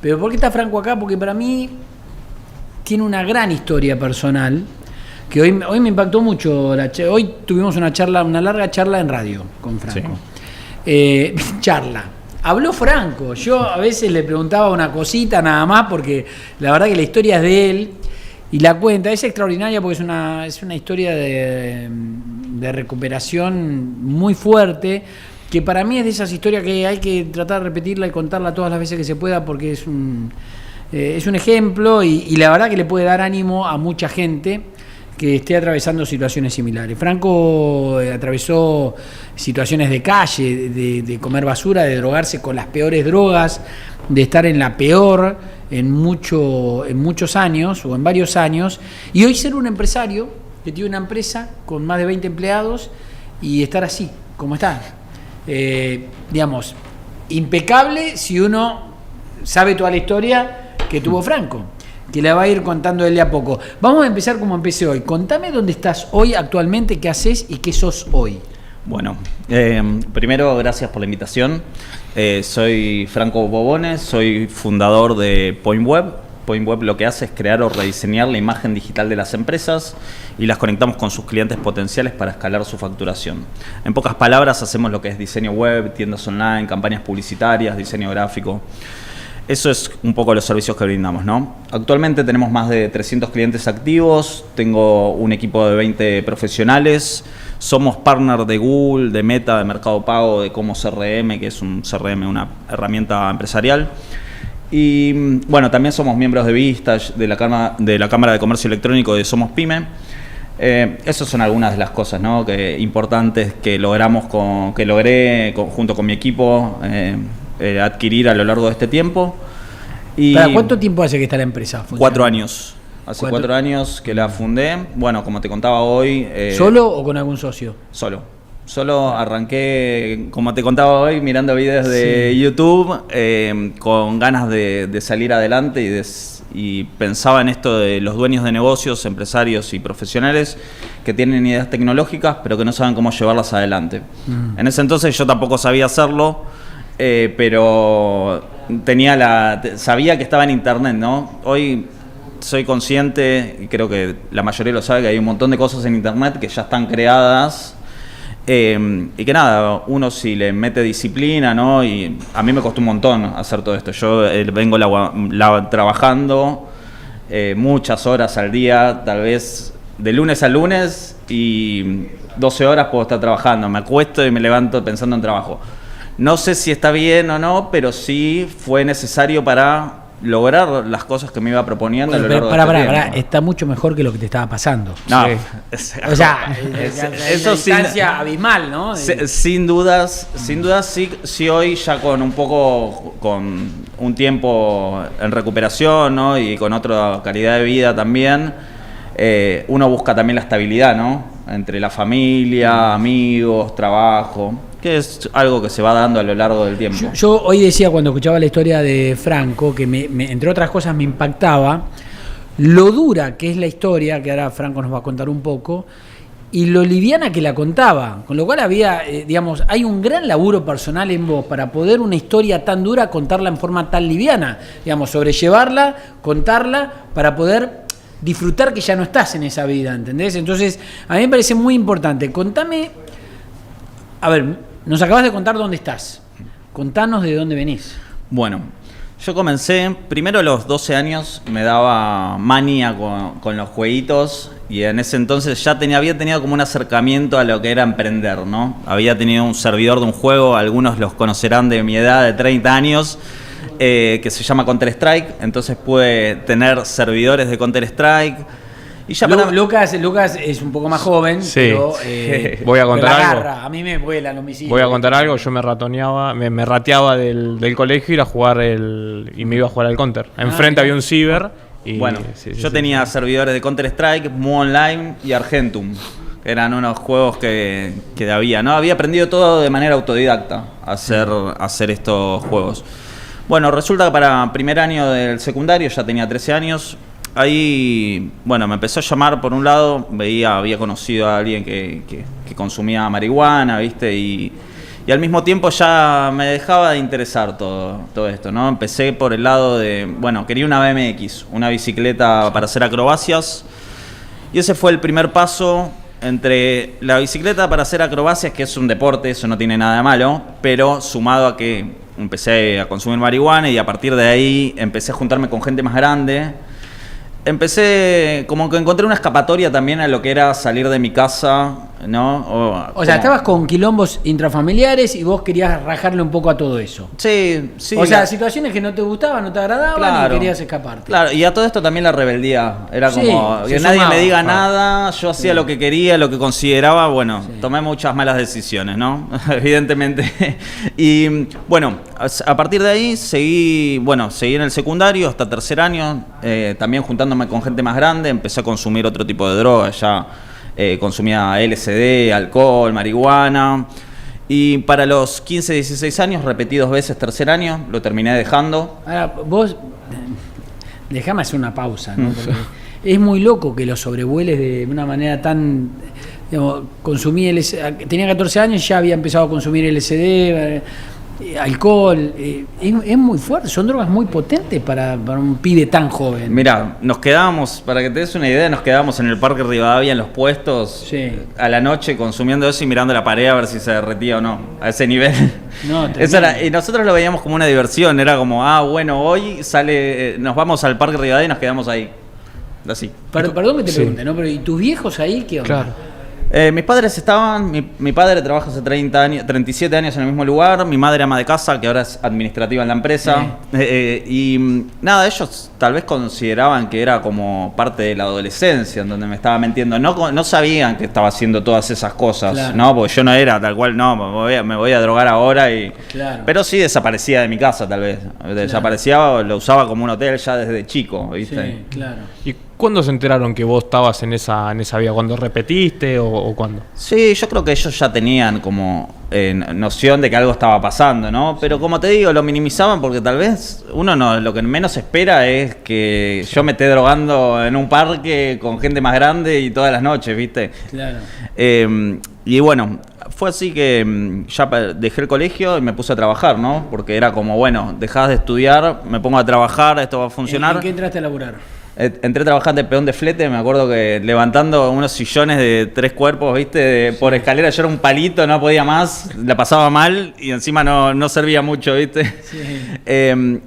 Pero ¿por qué está Franco acá? Porque para mí tiene una gran historia personal que hoy me impactó mucho. Hoy tuvimos una larga charla en radio con Franco. Sí. Charla. Habló Franco. Yo a veces le preguntaba una cosita nada más porque la verdad que la historia es de él y la cuenta. Es extraordinaria porque es una historia de recuperación muy fuerte, que para mí es de esas historias que hay que tratar de repetirla y contarla todas las veces que se pueda porque es un ejemplo y la verdad que le puede dar ánimo a mucha gente que esté atravesando situaciones similares. Franco atravesó situaciones de calle, de comer basura, de drogarse con las peores drogas, de estar en la peor en muchos años o en varios años, y hoy ser un empresario que tiene una empresa con más de 20 empleados y estar así, como está. Digamos, impecable si uno sabe toda la historia que tuvo Franco, que la va a ir contando él de a poco. Vamos a empezar como empecé hoy. Contame dónde estás hoy actualmente, qué haces y qué sos hoy. Bueno, primero gracias por la invitación. Soy Franco Bobones, soy fundador de Point Web. Point Web lo que hace es crear o rediseñar la imagen digital de las empresas y las conectamos con sus clientes potenciales para escalar su facturación. En pocas palabras, hacemos lo que es diseño web, tiendas online, campañas publicitarias, diseño gráfico. Eso es un poco los servicios que brindamos, ¿no? Actualmente tenemos más de 300 clientes activos, tengo un equipo de 20 profesionales, somos partner de Google, de Meta, de Mercado Pago, de Como CRM, que es un CRM, una herramienta empresarial. Y bueno, también somos miembros de Vistage, de la Cámara de Comercio Electrónico de Somos Pyme. Esas son algunas de las cosas, ¿no?, importantes que logré junto con mi equipo adquirir a lo largo de este tiempo. Y ¿para cuánto tiempo hace que está la empresa? 4 años. Hace 4 años que la fundé. Bueno, como te contaba hoy... ¿Solo o con algún socio? Solo arranqué, como te contaba hoy, mirando videos de YouTube, con ganas de salir adelante y pensaba en esto de los dueños de negocios, empresarios y profesionales que tienen ideas tecnológicas pero que no saben cómo llevarlas adelante. En ese entonces yo tampoco sabía hacerlo, pero sabía que estaba en internet, ¿no? Hoy soy consciente, y creo que la mayoría lo sabe, que hay un montón de cosas en internet que ya están creadas. Y que nada, uno si le mete disciplina, ¿no? Y a mí me costó un montón hacer todo esto. Yo vengo trabajando muchas horas al día, tal vez de lunes a lunes, y 12 horas puedo estar trabajando. Me acuesto y me levanto pensando en trabajo. No sé si está bien o no, pero sí fue necesario para lograr las cosas que me iba proponiendo a lo largo de este tiempo. Está mucho mejor que lo que te estaba pasando. No, sí. O sea, es una distancia abismal, ¿no? Sin dudas, sí hoy ya con un tiempo en recuperación, ¿no?, y con otra calidad de vida también, uno busca también la estabilidad, ¿no?, entre la familia, amigos, trabajo, que es algo que se va dando a lo largo del tiempo. Yo hoy decía, cuando escuchaba la historia de Franco, que entre otras cosas me impactaba lo dura que es la historia, que ahora Franco nos va a contar un poco, y lo liviana que la contaba, con lo cual había, hay un gran laburo personal en vos para poder una historia tan dura contarla en forma tan liviana, sobrellevarla, contarla, para poder disfrutar que ya no estás en esa vida, ¿entendés? Entonces, a mí me parece muy importante. Contame, a ver, nos acabas de contar dónde estás. Contanos de dónde venís. Bueno, yo comencé, primero a los 12 años me daba manía con los jueguitos, y en ese entonces ya había tenido como un acercamiento a lo que era emprender, ¿no? Había tenido un servidor de un juego, algunos los conocerán de mi edad, de 30 años, que se llama Counter-Strike, entonces pude tener servidores de Counter-Strike. Y ya Lucas es un poco más joven, sí. Pero voy a contar algo. A mí me vuelan los misiles. Voy a contar algo. Yo me rateaba del colegio, ir a jugar y me iba a jugar al Counter. Enfrente había un ciber. Y, bueno, yo tenía servidores de Counter-Strike, Mu Online y Argentum, que eran unos juegos que había, ¿no? Había aprendido todo de manera autodidacta a hacer estos juegos. Bueno, resulta que para primer año del secundario, ya tenía 13 años, ahí, bueno, me empezó a llamar por un lado, había conocido a alguien que consumía marihuana, ¿viste? Y Y al mismo tiempo ya me dejaba de interesar todo esto, ¿no? Empecé por el lado de, bueno, quería una BMX, una bicicleta para hacer acrobacias. Y ese fue el primer paso entre la bicicleta para hacer acrobacias, que es un deporte, eso no tiene nada de malo, pero sumado a que empecé a consumir marihuana y a partir de ahí empecé a juntarme con gente más grande. Empecé, como que encontré una escapatoria también a lo que era salir de mi casa, ¿no? O sea, estabas con quilombos intrafamiliares y vos querías rajarle un poco a todo eso. Sí, sí. O sea, situaciones que no te gustaban, no te agradaban, claro, y querías escaparte. Claro, y a todo esto también la rebeldía. Era Sí, como que se nadie sumaba. me diga nada, yo hacía lo que quería, lo que consideraba. Bueno, Sí. tomé muchas malas decisiones, ¿no? Evidentemente. Y bueno, a partir de ahí seguí en el secundario hasta tercer año, también juntándome con gente más grande, empecé a consumir otro tipo de drogas, ya consumía LSD, alcohol, marihuana. Y para los 15, 16 años, repetí 2 veces tercer año, lo terminé dejando. Ahora, vos, déjame hacer una pausa, ¿no? Porque es muy loco que lo sobrevueles de una manera tan... Digamos, consumí LSD, tenía 14 años y ya había empezado a consumir LSD, alcohol. Es muy fuerte, son drogas muy potentes para un pibe tan joven. Mira, nos quedábamos, para que te des una idea, nos quedábamos en el Parque Rivadavia en los puestos Sí. a la noche consumiendo eso y mirando la pared a ver si se derretía o no, a ese nivel. No, Eso era, y nosotros lo veíamos como una diversión, era como, bueno, hoy nos vamos al Parque Rivadavia y nos quedamos ahí. Así. Perdón que te Sí. pregunte, ¿no? Pero ¿y tus viejos ahí qué onda? Claro. Mis padres estaban, mi padre trabaja hace 37 años en el mismo lugar, mi madre ama de casa, que ahora es administrativa en la empresa, y nada, ellos tal vez consideraban que era como parte de la adolescencia en donde me estaba metiendo, no sabían que estaba haciendo todas esas cosas, Claro. ¿no? Porque yo no era tal cual, no, me voy a drogar ahora, Claro. pero sí desaparecía de mi casa tal vez, desaparecía, lo usaba como un hotel ya desde chico, ¿viste? Sí, claro. ¿Y cuándo se enteraron que vos estabas en esa vía? ¿Cuándo repetiste o cuándo? Sí, yo creo que ellos ya tenían como noción de que algo estaba pasando, ¿no? Pero como te digo, lo minimizaban porque tal vez uno lo que menos espera es que yo me esté drogando en un parque con gente más grande y todas las noches, ¿viste? Claro. Y bueno, fue así que ya dejé el colegio y me puse a trabajar, ¿no? Porque era como, bueno, dejás de estudiar, me pongo a trabajar, esto va a funcionar. ¿En qué entraste a laburar? Entré a trabajar de peón de flete, me acuerdo que levantando unos sillones de 3 cuerpos, ¿viste? Por escalera, yo era un palito, no podía más, la pasaba mal y encima no servía mucho, ¿viste? Sí.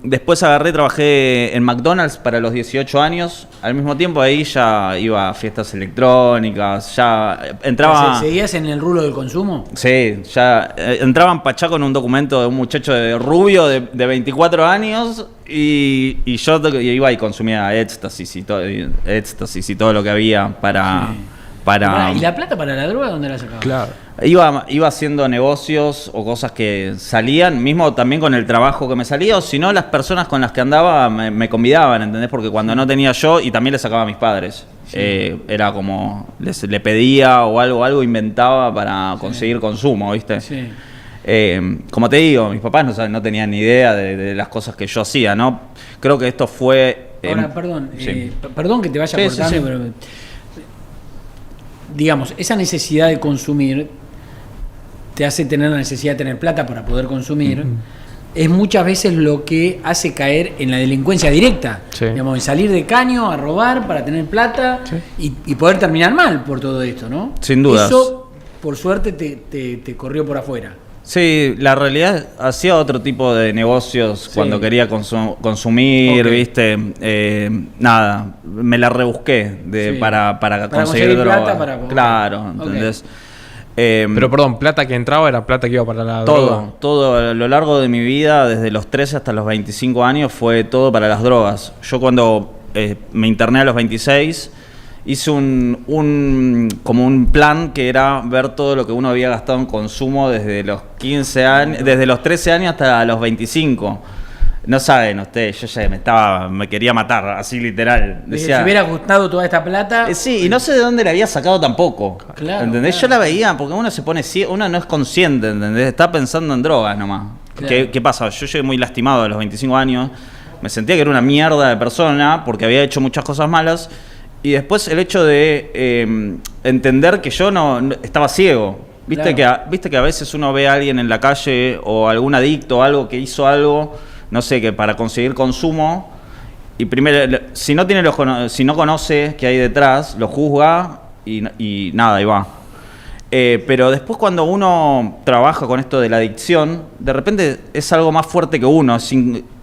Después trabajé en McDonald's para los 18 años, al mismo tiempo ahí ya iba a fiestas electrónicas, ya entraba... ¿Seguías en el rulo del consumo? Sí, ya entraba en Pachaco en un documento de un muchacho rubio de 24 años y yo iba y consumía éxtasis y todo lo que había para... ¿Y la plata para la droga dónde la sacabas? Claro. Iba haciendo negocios o cosas que salían, mismo también con el trabajo que me salía, o si no, las personas con las que andaba me convidaban, ¿entendés? Porque cuando no tenía yo, y también le sacaba a mis padres, era como, le pedía o algo inventaba para conseguir consumo, ¿viste? Sí. Como te digo, mis papás no tenían ni idea de las cosas que yo hacía, ¿no? Creo que esto fue... Ahora, perdón, sí. perdón que te vaya Sí, cortando, sí. pero digamos, esa necesidad de consumir te hace tener la necesidad de tener plata para poder consumir. Es muchas veces lo que hace caer en la delincuencia directa. Sí. Digamos, en salir de caño a robar para tener plata y poder terminar mal por todo esto, ¿no? Sin dudas. Eso, por suerte, te corrió por afuera. Sí, la realidad hacía otro tipo de negocios cuando quería consumir, Ok. ¿viste? Nada, me la rebusqué para conseguir plata, droga. ok. Claro, Ok. ¿entendés? Pero perdón, plata que entraba era plata que iba para la droga. Todo a lo largo de mi vida, desde los 13 hasta los 25 años, fue todo para las drogas. Yo cuando me interné a los 26, hice como un plan que era ver todo lo que uno había gastado en consumo desde los 15 años, desde los 13 años hasta los 25. No saben ustedes, yo ya me quería matar, así literal. Decía, Si hubiera gustado toda esta plata. sí, y no sé de dónde la había sacado tampoco. Claro, ¿Entendés? claro. Yo la veía porque uno se pone uno no es consciente, ¿entendés? Está pensando en drogas nomás. Claro. ¿Qué pasa? Yo llegué muy lastimado a los 25 años, me sentía que era una mierda de persona porque había hecho muchas cosas malas y después el hecho de entender que yo no estaba ciego. Claro. Viste que a veces uno ve a alguien en la calle o algún adicto o algo que hizo algo, no sé, que para conseguir consumo, y primero, si no si no conoce qué hay detrás, lo juzga y nada, y va. Pero después cuando uno trabaja con esto de la adicción, de repente es algo más fuerte que uno,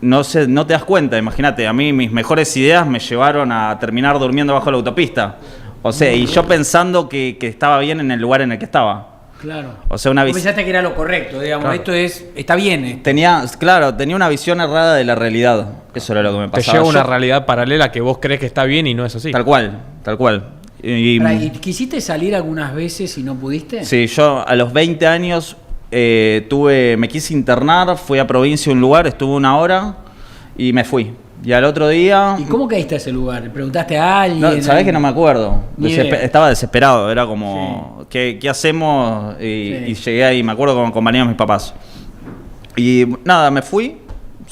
no te das cuenta. Imagínate, a mí mis mejores ideas me llevaron a terminar durmiendo bajo la autopista. O sea, y yo pensando que estaba bien en el lugar en el que estaba. Claro. O sea, Vos pensaste que era lo correcto, digamos, Claro. está bien. Tenía una visión errada de la realidad. Eso era lo que me Te pasaba. lleva una Yo- realidad paralela que vos crees que está bien y no es así. Tal cual, tal cual. ¿Y quisiste salir algunas veces y no pudiste? Sí, yo a los 20 años me quise internar, fui a provincia a un lugar, estuve 1 hora y me fui. Y al otro día... ¿Y cómo caíste a ese lugar? ¿Preguntaste a alguien? No, sabés que no me acuerdo. Ni idea. Estaba desesperado, era como, ¿qué hacemos? Y llegué ahí, me acuerdo, con compañía de mis papás. Y nada, me fui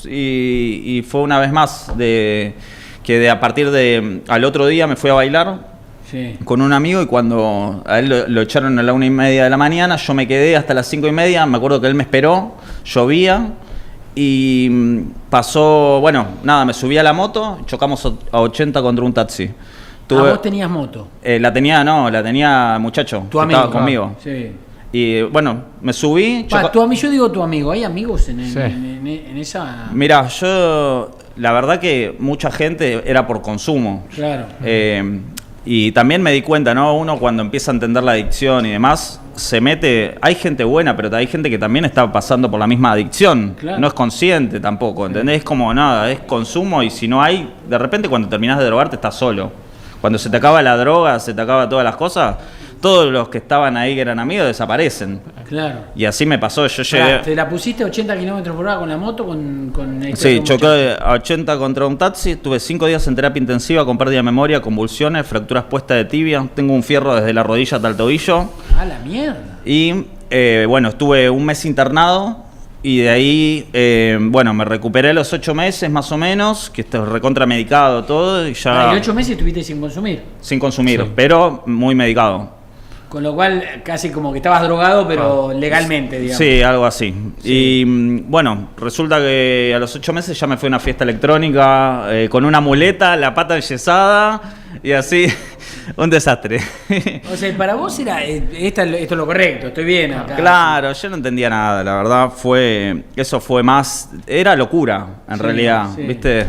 y fue una vez más a partir de al otro día me fui a bailar Sí. con un amigo y cuando a él lo echaron a la 1:30 de la mañana, yo me quedé hasta las 5:30, me acuerdo que él me esperó, llovía y pasó, bueno, nada, me subí a la moto, chocamos a 80 contra un taxi. ¿Vos tenías moto? La tenía muchacho, Tu que amigo. estaba conmigo. Sí. Y bueno, me subí. Yo digo tu amigo, ¿hay amigos en Sí. esa...? Mirá, la verdad que mucha gente era por consumo. Claro. Y también me di cuenta, ¿no? Uno cuando empieza a entender la adicción y demás, se mete... Hay gente buena, pero hay gente que también está pasando por la misma adicción. Claro. No es consciente tampoco, ¿entendés? Es como nada, es consumo y si no hay... De repente cuando terminás de drogarte estás solo. Cuando se te acaba la droga, se te acaba todas las cosas, todos los que estaban ahí que eran amigos desaparecen. Claro. Y así me pasó, yo llegué... ¿Te la pusiste a 80 km/h con la moto? Con Sí, choqué a 80 contra un taxi, estuve 5 días en terapia intensiva con pérdida de memoria, convulsiones, fracturas puestas de tibia, tengo un fierro desde la rodilla hasta el tobillo. ¡Ah, la mierda! Y bueno, estuve 1 mes internado y de ahí, bueno, me recuperé a los 8 meses más o menos, que estoy recontra-medicado todo y ya... ¿Y 8 meses estuviste sin consumir? Sin consumir, Sí. pero muy medicado. Con lo cual, casi como que estabas drogado, pero legalmente, digamos. Sí, algo así. Sí. Y bueno, resulta que a los 8 meses ya me fui a una fiesta electrónica con una muleta, la pata enyesada y así, un desastre. O sea, para vos era esto es lo correcto, estoy bien acá. Claro, yo no entendía nada, la verdad eso fue más, era locura en Sí, realidad, sí. ¿viste?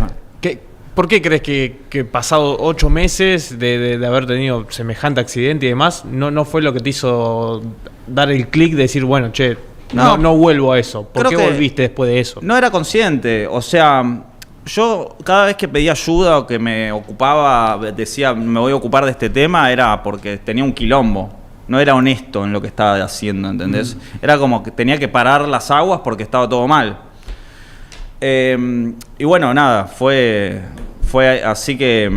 ¿Por qué crees que pasado 8 meses de haber tenido semejante accidente y demás, no fue lo que te hizo dar el clic de decir, bueno, che, no vuelvo a eso? ¿Por Creo qué que volviste después de eso? No era consciente, o sea, yo cada vez que pedía ayuda o que me ocupaba, decía, me voy a ocupar de este tema, era porque tenía un quilombo. No era honesto en lo que estaba haciendo, ¿entendés? Era como que tenía que parar las aguas porque estaba todo mal. Y bueno, nada, fue así que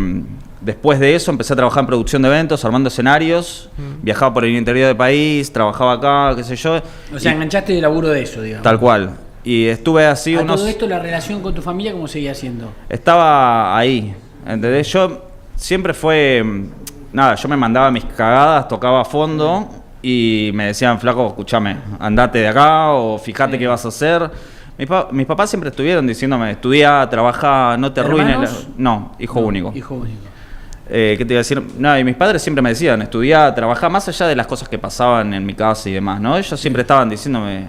después de eso empecé a trabajar en producción de eventos, armando escenarios, viajaba por el interior del país, trabajaba acá, qué sé yo. O sea, y- enganchaste de laburo de eso, digamos. Tal cual. Y estuve así A unos... todo esto, la relación con tu familia, ¿cómo seguía siendo? Estaba ahí, ¿entendés? Yo siempre nada, yo me mandaba mis cagadas, tocaba a fondo y me decían, flaco, escúchame, andate de acá o fíjate qué vas a hacer. Mis papás siempre estuvieron diciéndome, estudia, trabaja, no te arruines. ¿Hermanos? No, hijo único. Hijo único. ¿Qué te iba a decir? No, y mis padres siempre me decían, estudia, trabaja, más allá de las cosas que pasaban en mi casa y demás, ¿no? Ellos siempre estaban diciéndome,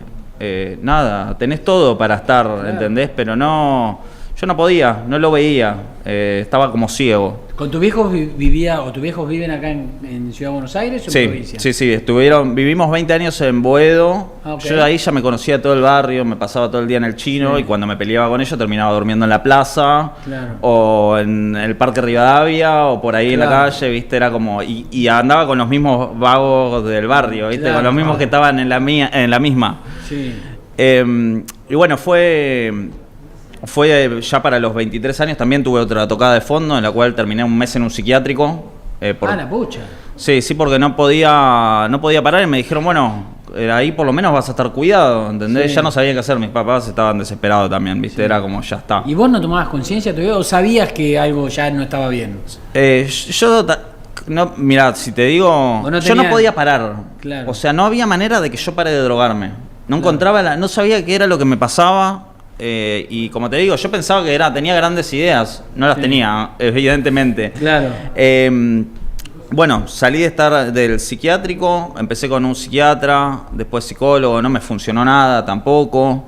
nada, tenés todo para estar, ¿entendés? Pero no, yo no podía, no lo veía, estaba como ciego. ¿Con tus viejos tus viejos viven acá en Ciudad de Buenos Aires o en Sí, provincia? sí, vivimos 20 años en Boedo. Ah, ok. Yo ahí ya me conocía todo el barrio, me pasaba todo el día en el Chino Sí. y cuando me peleaba con ellos terminaba durmiendo en la plaza Claro. o en el Parque Rivadavia o por ahí en la Claro. calle, ¿viste? Era como y andaba con los mismos vagos del barrio, ¿viste? Claro. Con los mismos que estaban en la misma. Sí. Y bueno, fue ya para los 23 años también tuve otra tocada de fondo en la cual terminé 1 mes en un psiquiátrico. La pucha. Sí, sí, porque no podía parar y me dijeron, bueno, ahí por lo menos vas a estar cuidado, ¿entendés? Sí. Ya no sabía qué hacer, mis papás estaban desesperados también, ¿viste? Era como, ya está. ¿Y vos no tomabas conciencia todavía o sabías que algo ya no estaba bien? Yo No, mira, si te digo, no yo no podía parar. Claro. O sea, no había manera de que yo pare de drogarme. No encontraba, no sabía qué era lo que me pasaba. Y como te digo, yo pensaba que tenía grandes ideas. No las tenía, evidentemente. Claro. Bueno, salí de estar del psiquiátrico, empecé con un psiquiatra, después psicólogo, no me funcionó nada tampoco.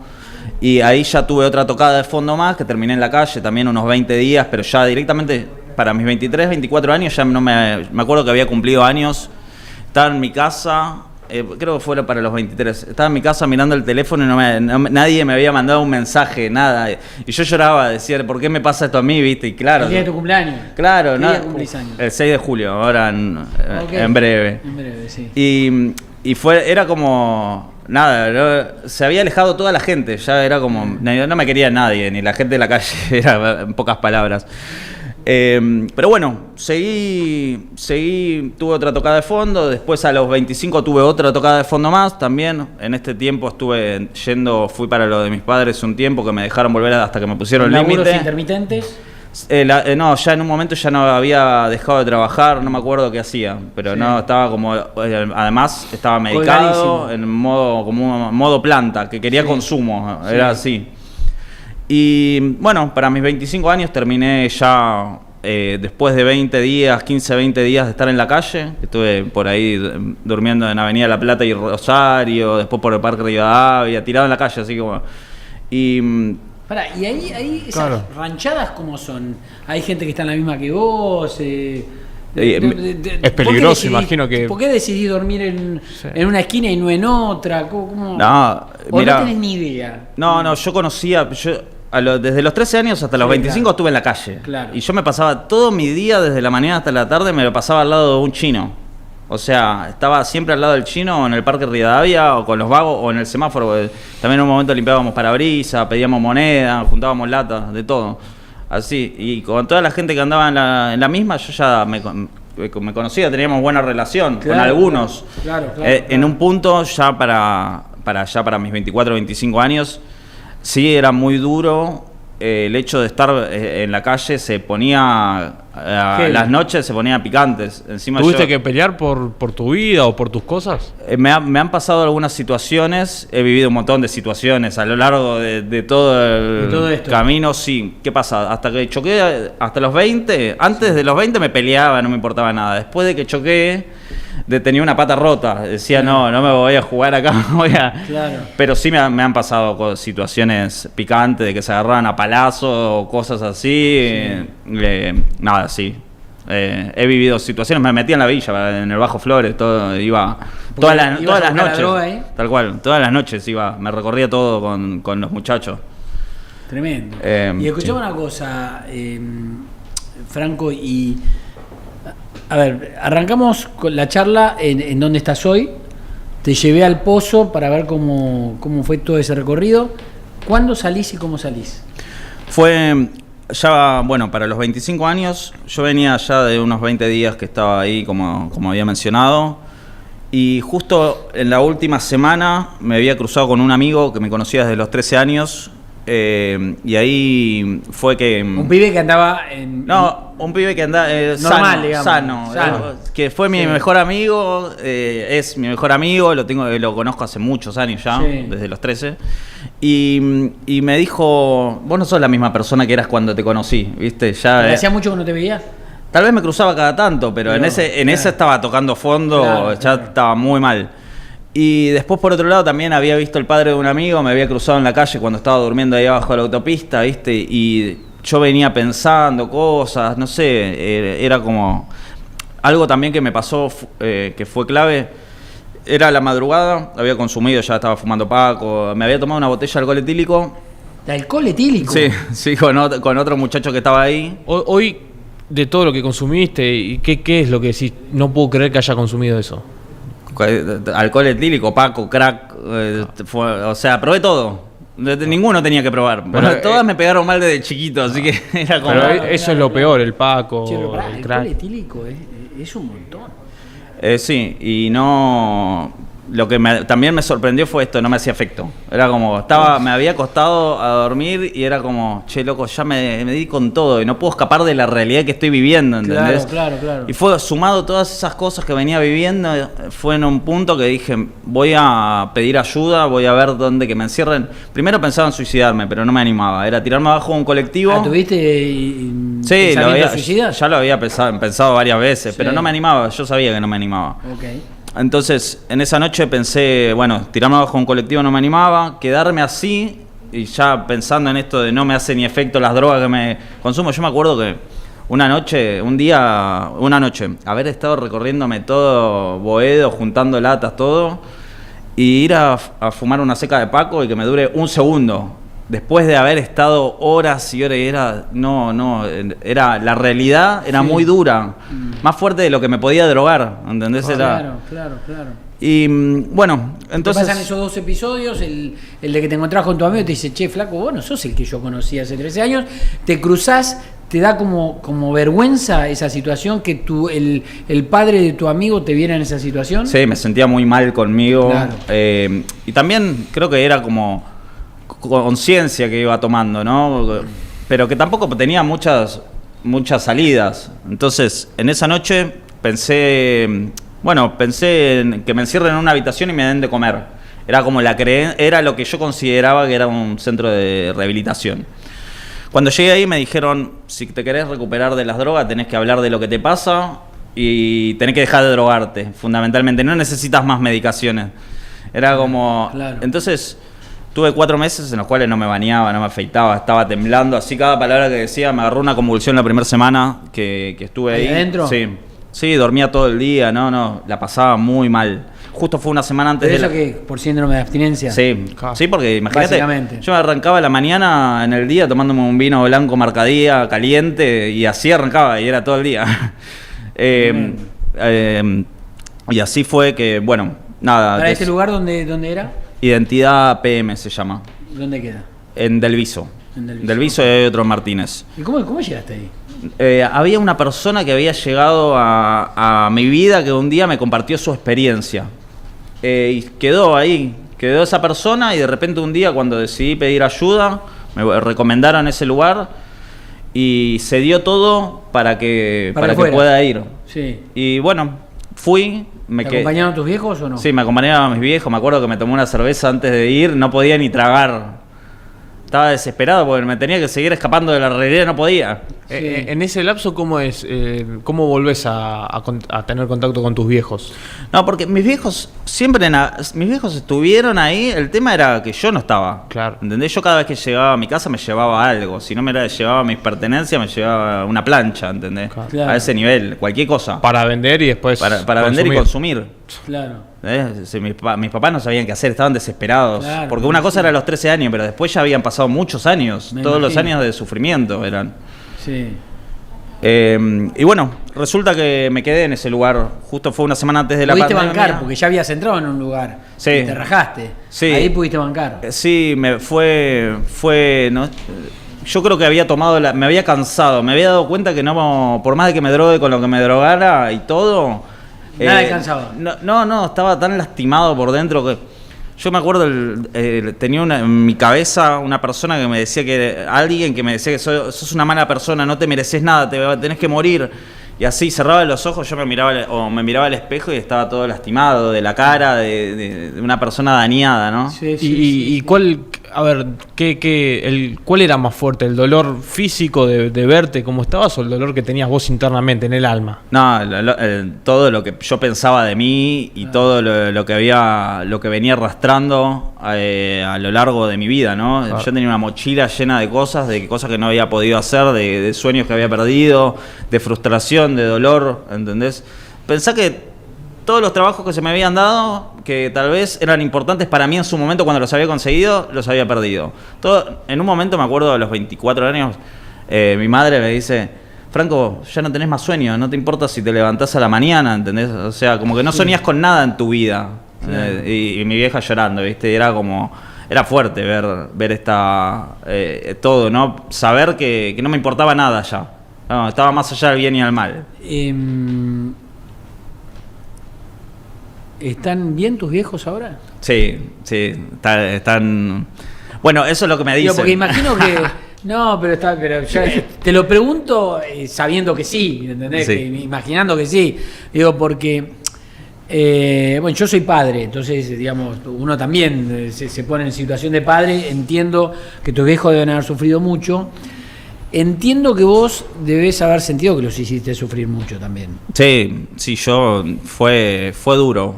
Y ahí ya tuve otra tocada de fondo más, que terminé en la calle también unos 20 días, pero ya directamente para mis 23, 24 años ya no me acuerdo que había cumplido años. Estaba en mi casa, creo que fue para los 23, estaba en mi casa mirando el teléfono y nadie me había mandado un mensaje, nada. Y yo lloraba, decía, ¿por qué me pasa esto a mí, viste? Y claro. ¿El día de tu cumpleaños? Claro, ¿Qué día cumplís años? El 6 de julio, ahora en breve. En breve, sí. Y era como... Nada, se había alejado toda la gente, ya era como... No me quería nadie, ni la gente de la calle, era en pocas palabras. Pero bueno, seguí, tuve otra tocada de fondo, después a los 25 tuve otra tocada de fondo más también. En este tiempo fui para lo de mis padres un tiempo que me dejaron volver hasta que me pusieron límite. ¿Laburos intermitentes? No, ya en un momento ya no había dejado de trabajar, no me acuerdo qué hacía, pero no, estaba como, además estaba medicado en modo planta, que quería consumo, era así. Y bueno, para mis 25 años terminé ya, después de 15, 20 días de estar en la calle, estuve por ahí durmiendo en Avenida La Plata y Rosario, después por el Parque Rivadavia, tirado en la calle, así como... Y ahí esas ranchadas, ¿cómo son? ¿Hay gente que está en la misma que vos? Es peligroso, imagino que... ¿Por qué decidís dormir en una esquina y no en otra? ¿Cómo? No, no tenés ni idea. No, yo conocía... desde los 13 años hasta los 25 estuve en la calle. Claro. Y yo me pasaba todo mi día, desde la mañana hasta la tarde, me lo pasaba al lado de un chino. O sea, estaba siempre al lado del chino, o en el Parque Rivadavia, o con los vagos, o en el semáforo. También en un momento limpiábamos parabrisas, pedíamos moneda, juntábamos latas, de todo. Así, y con toda la gente que andaba en la misma, yo ya me conocía, teníamos buena relación con algunos. Claro. En un punto, ya para mis 24 o 25 años, sí era muy duro. El hecho de estar en la calle se ponía, las noches se ponía picantes. Encima ¿Tuviste que pelear por tu vida o por tus cosas? Me han pasado algunas situaciones, he vivido un montón de situaciones a lo largo de todo el camino, sí. ¿Qué pasa? Hasta que choqué, hasta los 20, antes de los 20 me peleaba, no me importaba nada. Después de que choqué, tenía una pata rota, decía no me voy a jugar acá, Claro. Pero sí me han pasado situaciones picantes de que se agarraban a palazo o cosas así, nada, sí. He vivido situaciones, me metí en la villa, en el Bajo Flores, todo, iba todas las noches, tal cual, todas las noches me recorría todo con los muchachos. Tremendo. Y escuchame una cosa, Franco, a ver, arrancamos con la charla en dónde estás hoy. Te llevé al Pozo para ver cómo fue todo ese recorrido. ¿Cuándo salís y cómo salís? Fue ya, bueno, para los 25 años. Yo venía ya de unos 20 días que estaba ahí, como había mencionado. Y justo en la última semana me había cruzado con un amigo que me conocía desde los 13 años. Y ahí fue que... Un pibe que andaba en... No, un pibe que andaba sano, que fue mi mejor amigo, es mi mejor amigo, lo conozco hace muchos años ya, desde los 13. Y me dijo, vos no sos la misma persona que eras cuando te conocí, ¿viste? Ya, ¿Hacía mucho que no te veía? Tal vez me cruzaba cada tanto, pero en ese estaba tocando fondo, estaba muy mal. Y después, por otro lado, también había visto el padre de un amigo, me había cruzado en la calle cuando estaba durmiendo ahí abajo de la autopista, ¿viste? Y yo venía pensando cosas, no sé, era como... Algo también que me pasó, que fue clave, era la madrugada, había consumido, ya estaba fumando paco, me había tomado una botella de alcohol etílico. ¿De alcohol etílico? Sí, con otro muchacho que estaba ahí. Hoy, de todo lo que consumiste, ¿qué es lo que decís? No puedo creer que haya consumido eso. Alcohol etílico, paco, crack, o sea, probé todo. Ninguno tenía que probar, pero todas me pegaron mal desde chiquito, así que era como... Pero eso es lo peor, el paco, el crack. Alcohol etílico es un montón. Sí, y no... lo que también me sorprendió fue esto, no me hacía efecto. Era como, me había acostado a dormir y era como, che, loco, ya me di con todo y no puedo escapar de la realidad que estoy viviendo, ¿entendés? Claro. Y fue sumado todas esas cosas que venía viviendo, fue en un punto que dije, voy a pedir ayuda, voy a ver dónde que me encierren. Primero pensaba en suicidarme, pero no me animaba, era tirarme abajo de un colectivo. ¿Tuviste Sí, suicida? ya lo había pensado varias veces, Sí. pero no me animaba, yo sabía que no me animaba. Okay. Entonces, en esa noche pensé, bueno, tirarme abajo de un colectivo no me animaba, quedarme así, y ya pensando en esto de no me hace ni efecto las drogas que me consumo. Yo me acuerdo que una noche, haber estado recorriéndome todo Boedo, juntando latas, todo, y ir a fumar una seca de Paco y que me dure un segundo. Después de haber estado horas y horas, la realidad era muy dura, más fuerte de lo que me podía drogar, ¿entendés? Claro. Y bueno, entonces... Te pasan esos 2 episodios, el de que te encontrás con tu amigo y te dice, che, flaco, vos no sos el que yo conocí hace 13 años, te cruzás, te da como vergüenza esa situación, que el padre de tu amigo te viera en esa situación. Sí, me sentía muy mal conmigo. Claro. Y también creo que era como conciencia que iba tomando, ¿no? Pero que tampoco tenía muchas salidas. Entonces, en esa noche pensé en que me encierren en una habitación y me den de comer. Era como era lo que yo consideraba que era un centro de rehabilitación. Cuando llegué ahí me dijeron, si te querés recuperar de las drogas, tenés que hablar de lo que te pasa y tenés que dejar de drogarte, fundamentalmente. No necesitas más medicaciones. Era como... Claro. Entonces... Tuve 4 meses en los cuales no me bañaba, no me afeitaba, estaba temblando, así cada palabra que decía me agarró una convulsión la primera semana que estuve ahí. ¿Adentro? Sí, dormía todo el día, la pasaba muy mal. Justo fue una semana antes ¿De eso que por síndrome de abstinencia? Sí, porque imagínate, básicamente. yo arrancaba la mañana en el día tomándome un vino blanco Marcadía caliente y así arrancaba y era todo el día. Y así fue que, bueno, nada. ¿Para este lugar dónde era? Identidad PM se llama. ¿Dónde queda? En Delviso. En Delviso hay otro Martínez. ¿Y cómo llegaste ahí? Había una persona que había llegado a mi vida que un día me compartió su experiencia. Y quedó ahí, quedó esa persona y de repente un día cuando decidí pedir ayuda, me recomendaron ese lugar y se dio todo para que pueda ir. Sí. Y bueno, fui. ¿Te acompañaron tus viejos o no? Sí, me acompañaban mis viejos. Me acuerdo que me tomé una cerveza antes de ir, no podía ni tragar. Estaba desesperado porque me tenía que seguir escapando de la realidad, no podía. Sí. En ese lapso, ¿cómo cómo volvés a tener contacto con tus viejos? No, porque mis viejos estuvieron ahí, el tema era que yo no estaba. Claro. ¿Entendés? Yo cada vez que llegaba a mi casa me llevaba algo. Si no me llevaba mis pertenencias, me llevaba una plancha, ¿entendés? Claro. A ese nivel, cualquier cosa. Para vender y después Para vender y consumir. Claro. Si mis papás no sabían qué hacer, estaban desesperados. Claro, porque una cosa era los 13 años, pero después ya habían pasado muchos años. Todos los años de sufrimiento eran. Sí. Y bueno, resulta que me quedé en ese lugar. Justo fue una semana antes de la pandemia. Pudiste bancar, porque ya habías entrado en un lugar. Sí. Y te rajaste. Sí. Ahí pudiste bancar. Sí, no, yo creo que había me había cansado. Me había dado cuenta que no, por más de que me drogue con lo que me drogara y todo... Nada alcanzaba. No, estaba tan lastimado por dentro que... Yo me acuerdo, tenía en mi cabeza una persona que me decía alguien que me decía que sos una mala persona, no te mereces nada, tenés que morir. Y así cerraba los ojos, yo me miraba al espejo y estaba todo lastimado de la cara de una persona dañada, ¿no? Sí, ¿Y cuál, a ver, cuál era más fuerte? ¿El dolor físico de verte como estabas o el dolor que tenías vos internamente en el alma? No, todo lo que yo pensaba de mí y todo lo que venía arrastrando a lo largo de mi vida, ¿no? Claro. Yo tenía una mochila llena de cosas que no había podido hacer, de sueños que había perdido, de frustración, de dolor, ¿entendés? Pensá que todos los trabajos que se me habían dado, que tal vez eran importantes para mí en su momento cuando los había conseguido, los había perdido. En un momento, me acuerdo, a los 24 años, mi madre me dice: Franco, ya no tenés más sueños, no te importa si te levantás a la mañana, ¿entendés? O sea, como que no soñás con nada en tu vida. Claro. Y mi vieja llorando, ¿viste? Era como... Era fuerte ver todo, ¿no? Saber que no me importaba nada ya. No, estaba más allá del bien y del mal. ¿están bien tus viejos ahora? Sí, están... Bueno, eso es lo que me dicen. Porque imagino que... No, pero yo te lo pregunto sabiendo que sí, ¿entendés? Sí. Imaginando que sí. Digo, porque... bueno, yo soy padre, entonces, digamos, uno también se pone en situación de padre. Entiendo que tus viejos deben haber sufrido mucho. Entiendo que vos debés haber sentido que los hiciste sufrir mucho también. Sí, fue duro.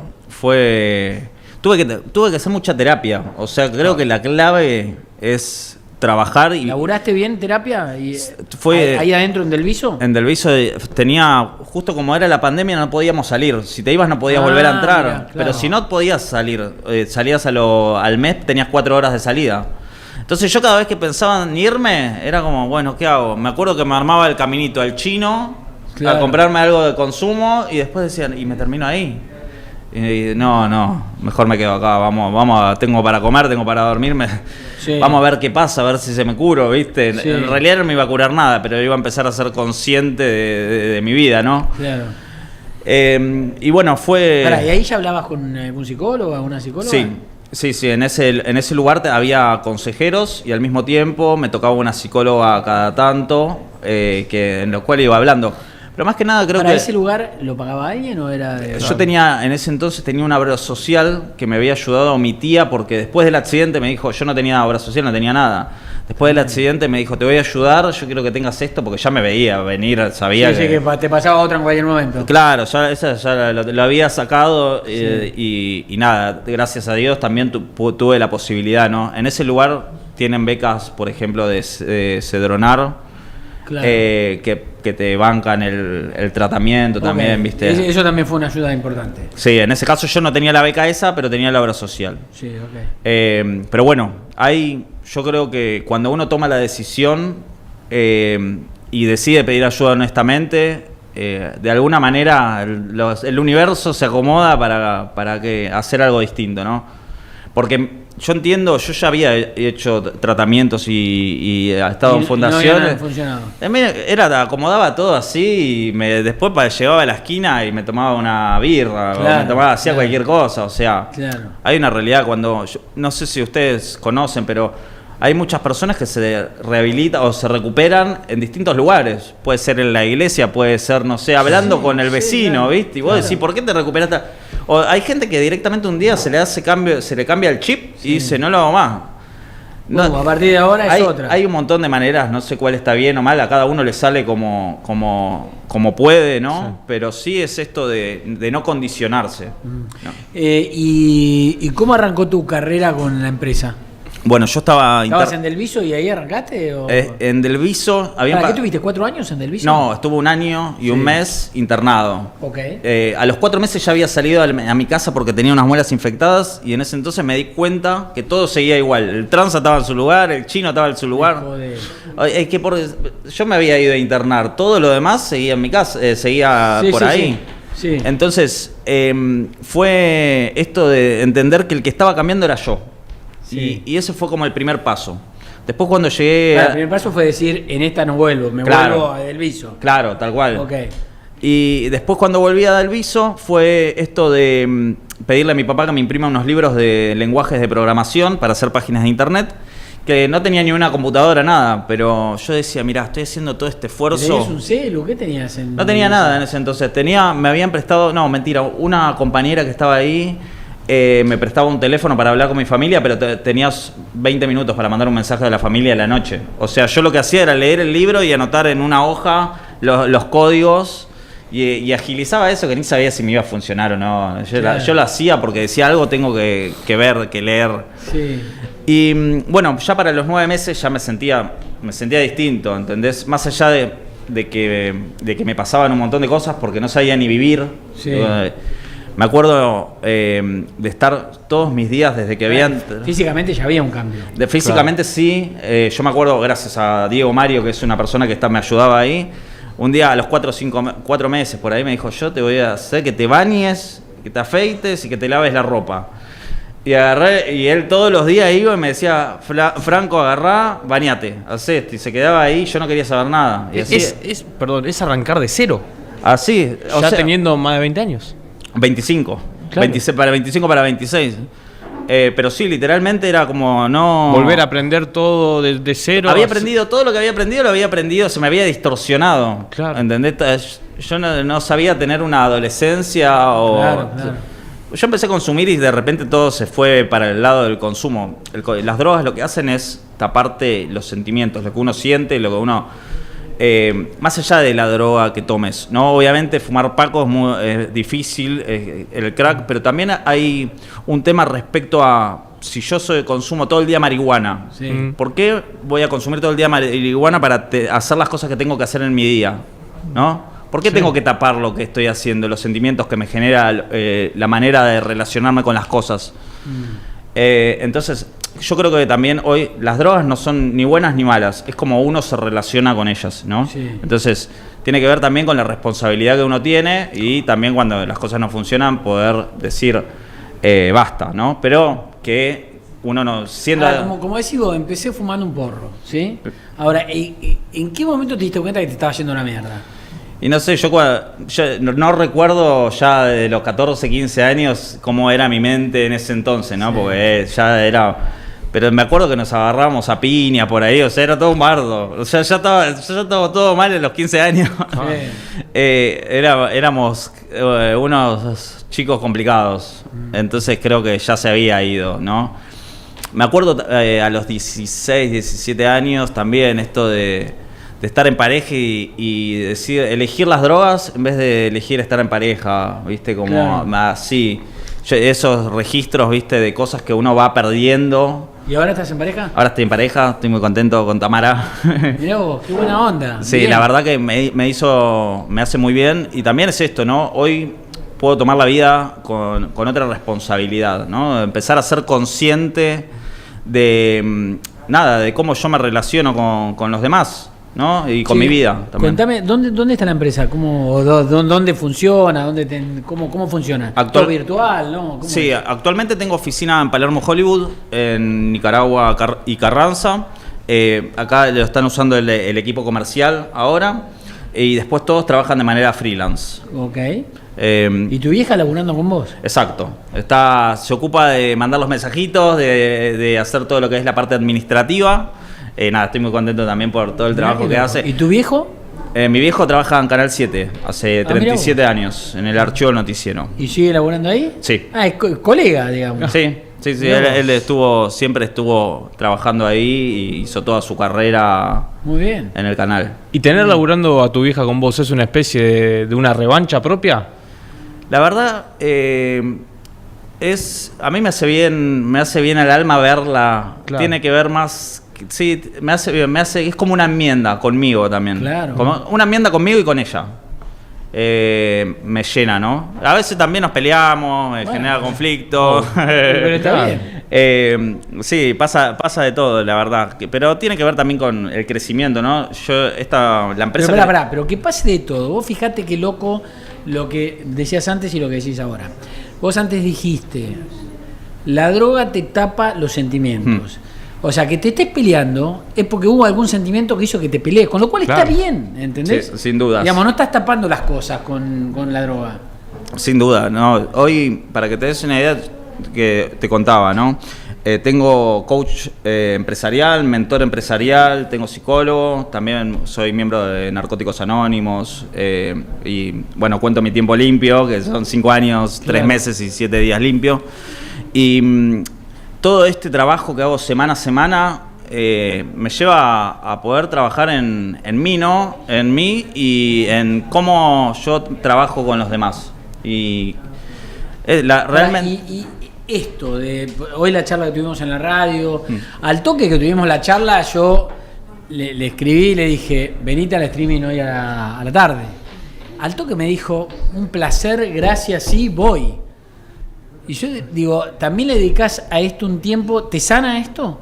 Tuve que hacer mucha terapia. O sea, creo que la clave es trabajar y... ¿Laburaste bien terapia? Fue ¿Ahí adentro en Delviso? En Delviso tenía, justo como era la pandemia, no podíamos salir. Si te ibas no podías volver a entrar. Mira, claro. Pero si no podías salir, salías al mes, tenías 4 horas de salida. Entonces yo cada vez que pensaba en irme, era como, bueno, ¿qué hago? Me acuerdo que me armaba el caminito al chino, Claro. a comprarme algo de consumo, y después decían, ¿y me termino ahí? Y no, mejor me quedo acá, vamos, tengo para comer, tengo para dormirme. Sí. Vamos a ver qué pasa, a ver si se me curo, ¿viste? Sí. En realidad no me iba a curar nada, pero iba a empezar a ser consciente de mi vida, ¿no? Claro. Y bueno, fue... Pará, ¿y ahí ya hablabas con un psicólogo o una psicóloga? Sí, en ese lugar había consejeros y al mismo tiempo me tocaba una psicóloga cada tanto, en lo cual iba hablando. Pero más que nada creo ¿Para que... ese lugar lo pagaba alguien o era de...? Yo en ese entonces tenía una obra social que me había ayudado mi tía, porque después del accidente me dijo, yo no tenía obra social, no tenía nada. Después del accidente me dijo, te voy a ayudar, yo quiero que tengas esto, porque ya me veía venir, sabía Sí, que te pasaba otra en cualquier momento. Claro, ya lo había sacado y nada, gracias a Dios también tuve la posibilidad, ¿no? En ese lugar tienen becas, por ejemplo, de Cedronar, Claro. que te bancan el tratamiento también, ¿viste? Eso también fue una ayuda importante. Sí, en ese caso yo no tenía la beca esa, pero tenía la obra social. Sí, ok. Pero bueno, yo creo que cuando uno toma la decisión y decide pedir ayuda honestamente, de alguna manera el universo se acomoda para hacer algo distinto, ¿no? Porque yo entiendo, yo ya había hecho tratamientos y estado en fundaciones. No había funcionado. Acomodaba todo así y después llegaba a la esquina y me tomaba una birra, Claro, hacía cualquier cosa, o sea, Claro. hay una realidad no sé si ustedes conocen, pero hay muchas personas que se rehabilitan o se recuperan en distintos lugares. Puede ser en la iglesia, puede ser, no sé, hablando con el vecino, claro, ¿viste? Y vos decís, ¿por qué te recuperaste? O hay gente que directamente un día se le cambia el chip y dice, no lo hago más. Bueno, a partir de ahora es otra. Hay un montón de maneras, no sé cuál está bien o mal, a cada uno le sale como puede, ¿no? Sí. Pero sí es esto de no condicionarse. ¿No? ¿Y cómo arrancó tu carrera con la empresa? Bueno, yo ¿Estabas en Delviso y ahí arrancaste? O... en Delviso había... ¿Para qué tuviste 4 años en Delviso? No, estuve 1 año y un mes internado. Ok. A los 4 meses ya había salido a mi casa porque tenía unas muelas infectadas y en ese entonces me di cuenta que todo seguía igual. El tranza estaba en su lugar, el chino estaba en su lugar. Joder. Es que yo me había ido a internar, todo lo demás seguía en mi casa, seguía Sí, por sí, ahí. sí. Entonces, fue esto de entender que el que estaba cambiando era yo. Sí. Y ese fue como el primer paso. Después cuando llegué... El primer paso fue decir, en esta no vuelvo, vuelvo a Delviso. Claro, tal cual. Ok. Y después cuando volví a Delviso fue esto de pedirle a mi papá que me imprima unos libros de lenguajes de programación para hacer páginas de internet, que no tenía ni una computadora, nada, pero yo decía, mirá, estoy haciendo todo este esfuerzo. ¿Tenías un celu? ¿Qué tenías en...? No tenía nada en ese entonces, me habían prestado, no, mentira, una compañera que estaba ahí me prestaba un teléfono para hablar con mi familia, pero tenías 20 minutos para mandar un mensaje de la familia a la noche. O sea, yo lo que hacía era leer el libro y anotar en una hoja los códigos y agilizaba eso que ni sabía si me iba a funcionar o no. Yo lo hacía porque decía algo tengo que ver, que leer. Sí. Y bueno, ya para los 9 meses ya me sentía distinto, ¿entendés? Más allá de que me pasaban un montón de cosas porque no sabía ni vivir. Sí. Me acuerdo de estar todos mis días desde que habían... Físicamente ya había un cambio. Físicamente claro. Sí, yo me acuerdo gracias a Diego Mario, que es una persona que me ayudaba ahí, un día a los 4 meses por ahí me dijo, yo te voy a hacer que te bañes, que te afeites y que te laves la ropa. Y él todos los días iba y me decía, Franco, agarrá, bañate, hacé esto. Y se quedaba ahí, yo no quería saber nada. Y perdón, es arrancar de cero. Así. Ya teniendo más de 20 años. 25. Claro. 26, para 25, para 26. Pero sí, literalmente era como no... Volver a aprender todo de cero. Había aprendido todo lo que lo había aprendido, se me había distorsionado. Claro. ¿Entendés? Yo no sabía tener una adolescencia o... Claro. Yo empecé a consumir y de repente todo se fue para el lado del consumo. Las drogas lo que hacen es taparte los sentimientos, lo que uno siente, lo que uno... más allá de la droga que tomes, ¿no? Obviamente fumar paco es muy difícil, el crack, pero también hay un tema respecto a si yo consumo todo el día marihuana. Sí. ¿Por qué voy a consumir todo el día marihuana para hacer las cosas que tengo que hacer en mi día? ¿No? ¿Por qué tengo que tapar lo que estoy haciendo, los sentimientos que me genera la manera de relacionarme con las cosas? Entonces, yo creo que también hoy las drogas no son ni buenas ni malas, es como uno se relaciona con ellas, ¿no? Sí. Entonces, tiene que ver también con la responsabilidad que uno tiene y también cuando las cosas no funcionan poder decir basta, ¿no? Pero que uno no siendo... Como decís vos, empecé fumando un porro, ¿sí? Ahora, ¿en qué momento te diste cuenta que te estaba yendo a la mierda? Y no sé, yo no recuerdo ya de los 14, 15 años cómo era mi mente en ese entonces, ¿no? Sí. Porque ya era... Pero me acuerdo que nos agarramos a piña por ahí, o sea, era todo un bardo. O sea, ya estaba todo mal en los 15 años. Sí. Éramos unos chicos complicados, entonces creo que ya se había ido, ¿no? Me acuerdo a los 16, 17 años también esto de estar en pareja y decir, elegir las drogas en vez de elegir estar en pareja, ¿viste? Como así. Esos registros, ¿viste? De cosas que uno va perdiendo. ¿Y ahora estás en pareja? Ahora estoy en pareja, estoy muy contento con Tamara. Mirá vos, qué buena onda. Sí, bien. La verdad que me hace muy bien. Y también es esto, ¿no? Hoy puedo tomar la vida con otra responsabilidad, ¿no? Empezar a ser consciente de cómo yo me relaciono con los demás, ¿no? Y con mi vida también. Contame, ¿dónde está la empresa? ¿Dónde funciona? ¿Cómo funciona? ¿Todo virtual, no? Sí, actualmente tengo oficina en Palermo, Hollywood, en Nicaragua y Carranza. Acá lo están usando el equipo comercial ahora. Y después todos trabajan de manera freelance. Ok. ¿Y tu vieja laburando con vos? Exacto. Se ocupa de mandar los mensajitos, de hacer todo lo que es la parte administrativa. Estoy muy contento también por todo el trabajo que hace. ¿Y tu viejo? Mi viejo trabaja en Canal 7 hace 37 años, en el archivo del noticiero. ¿Y sigue laburando ahí? Sí. Es colega, digamos. Sí. Él siempre estuvo trabajando ahí y hizo toda su carrera. Muy bien. En el canal. ¿Y tener laburando a tu vieja con vos es una especie de una revancha propia? La verdad, a mí me hace bien al alma verla. Claro. Tiene que ver más. Sí, me hace, es como una enmienda conmigo también. Claro. Como una enmienda conmigo y con ella. Me llena, ¿no? A veces también nos peleamos, genera conflicto. Pero está bien. Sí, pasa de todo, la verdad. Pero tiene que ver también con el crecimiento, ¿no? La empresa. Pero que pase de todo. Vos fijate qué loco lo que decías antes y lo que decís ahora. Vos antes dijiste, la droga te tapa los sentimientos. O sea, que te estés peleando es porque hubo algún sentimiento que hizo que te pelees, con lo cual está bien, ¿entendés? Sí, sin duda. Digamos, no estás tapando las cosas con la droga. Sin duda, ¿no? Hoy, para que te des una idea que te contaba, ¿no? Tengo coach empresarial, mentor empresarial, tengo psicólogo, también soy miembro de Narcóticos Anónimos y, bueno, cuento mi tiempo limpio, que son 5 años, 3 meses y 7 días limpio. Y todo este trabajo que hago semana a semana me lleva a poder trabajar en mí, ¿no? En mí y en cómo yo trabajo con los demás. Y realmente... Y esto de hoy la charla que tuvimos en la radio, al toque que tuvimos la charla, yo le escribí y le dije, venite al streaming hoy a la tarde. Al toque me dijo, un placer, gracias, sí, voy. Y yo digo, ¿también le dedicás a esto un tiempo? ¿Te sana esto?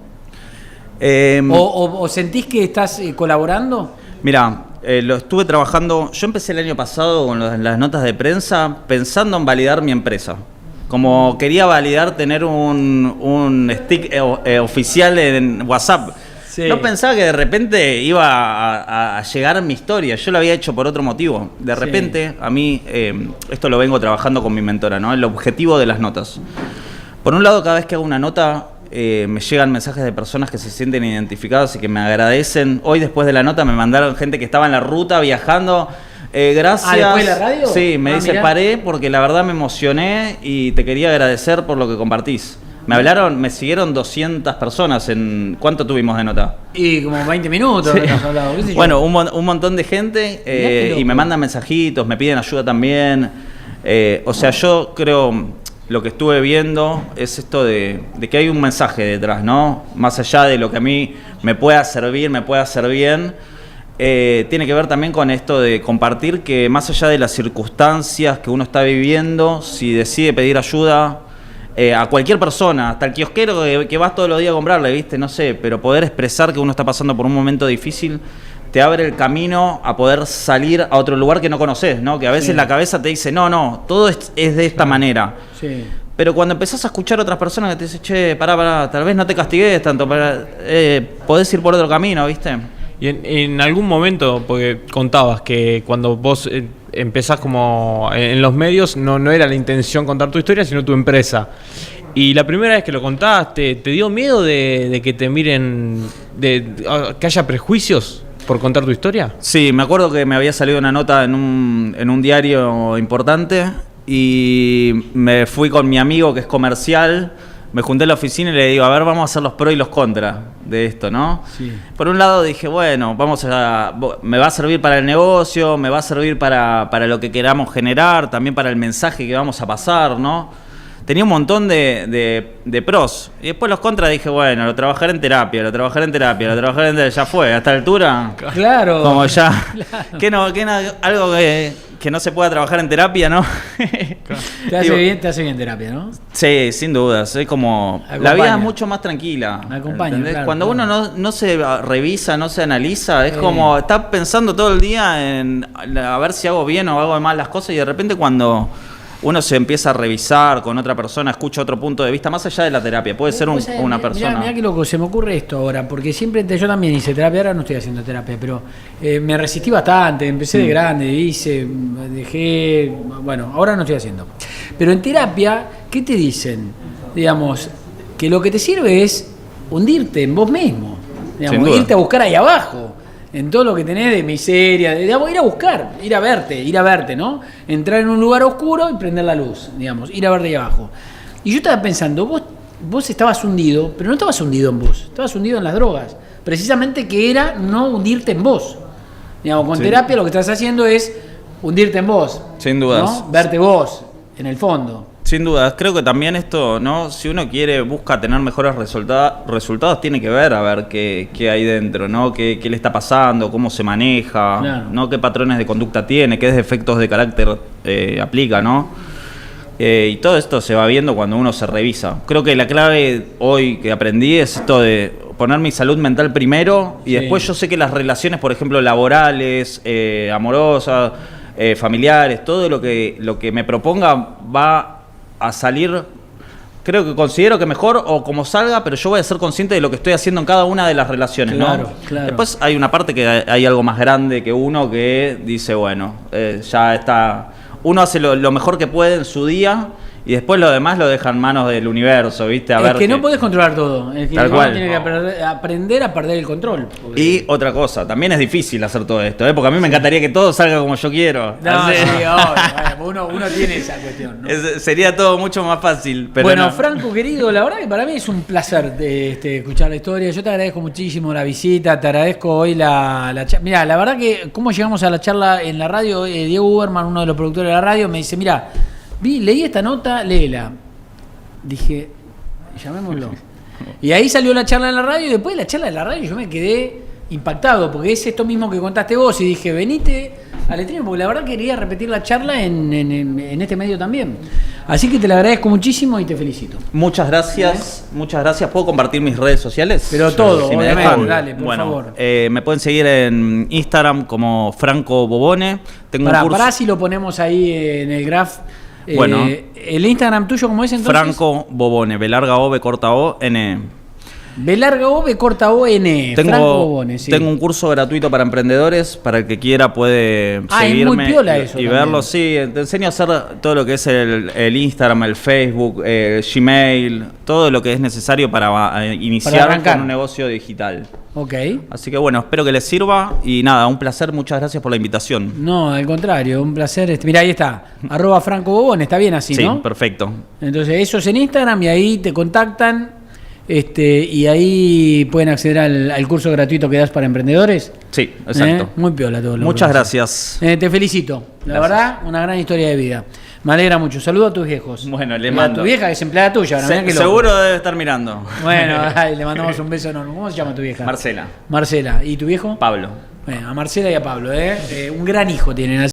¿O sentís que estás colaborando? Mira, lo estuve trabajando. Yo empecé el año pasado con las notas de prensa pensando en validar mi empresa. Como quería validar tener un stick oficial en WhatsApp. Sí. No pensaba que de repente iba a llegar mi historia. Yo lo había hecho por otro motivo. De repente, a mí, esto lo vengo trabajando con mi mentora, ¿no? El objetivo de las notas. Por un lado, cada vez que hago una nota, me llegan mensajes de personas que se sienten identificadas y que me agradecen. Hoy, después de la nota, me mandaron gente que estaba en la ruta viajando. Gracias. ¿Después de la radio? Sí, me dice, mirá. paré porque la verdad me emocioné y te quería agradecer por lo que compartís. Me siguieron 200 personas en... ¿Cuánto tuvimos de nota? Y como 20 minutos Sí. hemos hablado, qué sé yo. Bueno, un montón de gente qué loco. y me mandan mensajitos, me piden ayuda también. O sea, yo creo, lo que estuve viendo es esto de que hay un mensaje detrás, ¿no? Más allá de lo que a mí me pueda servir, me pueda hacer bien, tiene que ver también con esto de compartir que más allá de las circunstancias que uno está viviendo, si decide pedir ayuda... a cualquier persona, hasta el kiosquero que vas todos los días a comprarle, ¿viste? No sé, pero poder expresar que uno está pasando por un momento difícil te abre el camino a poder salir a otro lugar que no conoces, ¿no? Que a veces la cabeza te dice, no, todo es de esta manera. Sí. Pero cuando empezás a escuchar a otras personas que te dicen, che, pará, tal vez no te castigues tanto, podés ir por otro camino, ¿viste? Y en algún momento, porque contabas que cuando vos empezás como en los medios, no era la intención contar tu historia, sino tu empresa. Y la primera vez que lo contaste, ¿te dio miedo de que te miren, que haya prejuicios por contar tu historia? Sí, me acuerdo que me había salido una nota en un diario importante y me fui con mi amigo que es comercial. Me junté en la oficina y le digo, a ver, vamos a hacer los pros y los contras de esto, ¿no? Sí. Por un lado dije, bueno, me va a servir para el negocio, me va a servir para lo que queramos generar, también para el mensaje que vamos a pasar, ¿no? Tenía un montón de pros. Y después los contras dije, bueno, lo trabajaré en terapia, ya fue, a esta altura. Claro. Como ya, Claro. algo que no se pueda trabajar en terapia, ¿no? Te hace bien terapia, ¿no? Sí, sin dudas. Es como. Acompaña. La vida es mucho más tranquila. Acompaña, ¿entendés? claro, Cuando claro. uno no se revisa, no se analiza, es como. Está pensando todo el día en a ver si hago bien o hago mal las cosas, y de repente cuando uno se empieza a revisar con otra persona, escucha otro punto de vista, más allá de la terapia, puede ser una persona. Mirá qué loco, se me ocurre esto ahora, porque siempre yo también hice terapia, ahora no estoy haciendo terapia, pero me resistí bastante, empecé de grande, dejé, bueno, ahora no estoy haciendo. Pero en terapia, ¿qué te dicen? Digamos, que lo que te sirve es hundirte en vos mismo, digamos, irte a buscar ahí abajo. En todo lo que tenés de miseria, de ir a buscar, ir a verte, ¿no? Entrar en un lugar oscuro y prender la luz, digamos, ir a verte ahí abajo. Y yo estaba pensando, vos estabas hundido, pero no estabas hundido en vos, estabas hundido en las drogas. Precisamente que era no hundirte en vos. Digamos, con terapia lo que estás haciendo es hundirte en vos. Sin dudas. ¿No? Verte vos, en el fondo. Sin dudas, creo que también esto, ¿no? Si uno busca tener mejores resultados, tiene que ver a ver qué hay dentro, ¿no? ¿Qué le está pasando? ¿Cómo se maneja? Claro. ¿No? ¿Qué patrones de conducta tiene? ¿Qué defectos de carácter aplica, ¿no? Y todo esto se va viendo cuando uno se revisa. Creo que la clave hoy que aprendí es esto de poner mi salud mental primero y después yo sé que las relaciones, por ejemplo, laborales, amorosas, familiares, todo lo que me proponga va a salir, considero que mejor o como salga, pero yo voy a ser consciente de lo que estoy haciendo en cada una de las relaciones, Claro, ¿no? claro. Después hay una parte que hay algo más grande que uno que dice, bueno, ya está, uno hace lo mejor que puede en su día y después lo demás lo deja en manos del universo, ¿viste? Es que no podés controlar todo, es que Tal uno cual. tiene que aprender a perder el control. Porque... Y otra cosa, también es difícil hacer todo esto, porque a mí me encantaría que todo salga como yo quiero. No, Así- sí, obvio, uno tiene esa cuestión, ¿no? Sería todo mucho más fácil. Pero bueno, no. Franco, querido, la verdad que para mí es un placer escuchar la historia. Yo te agradezco muchísimo la visita, te agradezco hoy la charla. Mirá, la verdad que cómo llegamos a la charla en la radio, Diego Uberman, uno de los productores de la radio, me dice, mira, leí esta nota, léela. Dije, llamémoslo. Y ahí salió la charla en la radio y después de la charla en la radio yo me quedé impactado, porque es esto mismo que contaste vos y dije, venite al estreno, porque la verdad quería repetir la charla en este medio también. Así que te lo agradezco muchísimo y te felicito. Muchas gracias, muchas gracias. ¿Puedo compartir mis redes sociales? Pero todo, Si me obviamente, dejan. dale, por Bueno, favor. me pueden seguir en Instagram como Franco Bobone. Tengo un curso. Pará si lo ponemos ahí en el graph. Bueno. El Instagram tuyo, ¿cómo es entonces? Franco Bobone, B larga O, B corta O, N. B larga O, B corta O, N. Franco Bobone, sí. Tengo un curso gratuito para emprendedores, para el que quiera puede seguirme es muy piola eso y también. verlo. Sí, te enseño a hacer todo lo que es el Instagram, el Facebook, Gmail, todo lo que es necesario para iniciar con un negocio digital. Ok. Así que bueno, espero que les sirva y nada, un placer, muchas gracias por la invitación. No, al contrario, un placer. Mira, ahí está, @Franco Bobone, está bien así, ¿no? Sí, perfecto. Entonces, eso es en Instagram y ahí te contactan y ahí pueden acceder al curso gratuito que das para emprendedores. Sí, exacto. Muy piola todo lo Muchas que haces. gracias. Te felicito, la Gracias. verdad, una gran historia de vida. Me alegra mucho. Saludo a tus viejos. Bueno, le Y mando. a tu vieja que es empleada tuya. Ahora, mirá qué loco. Seguro debe estar mirando. Bueno, ay, le mandamos un beso enorme. ¿Cómo se llama tu vieja? Marcela. Marcela. ¿Y tu viejo? Pablo. Bueno, a Marcela y a Pablo, un gran hijo tienen.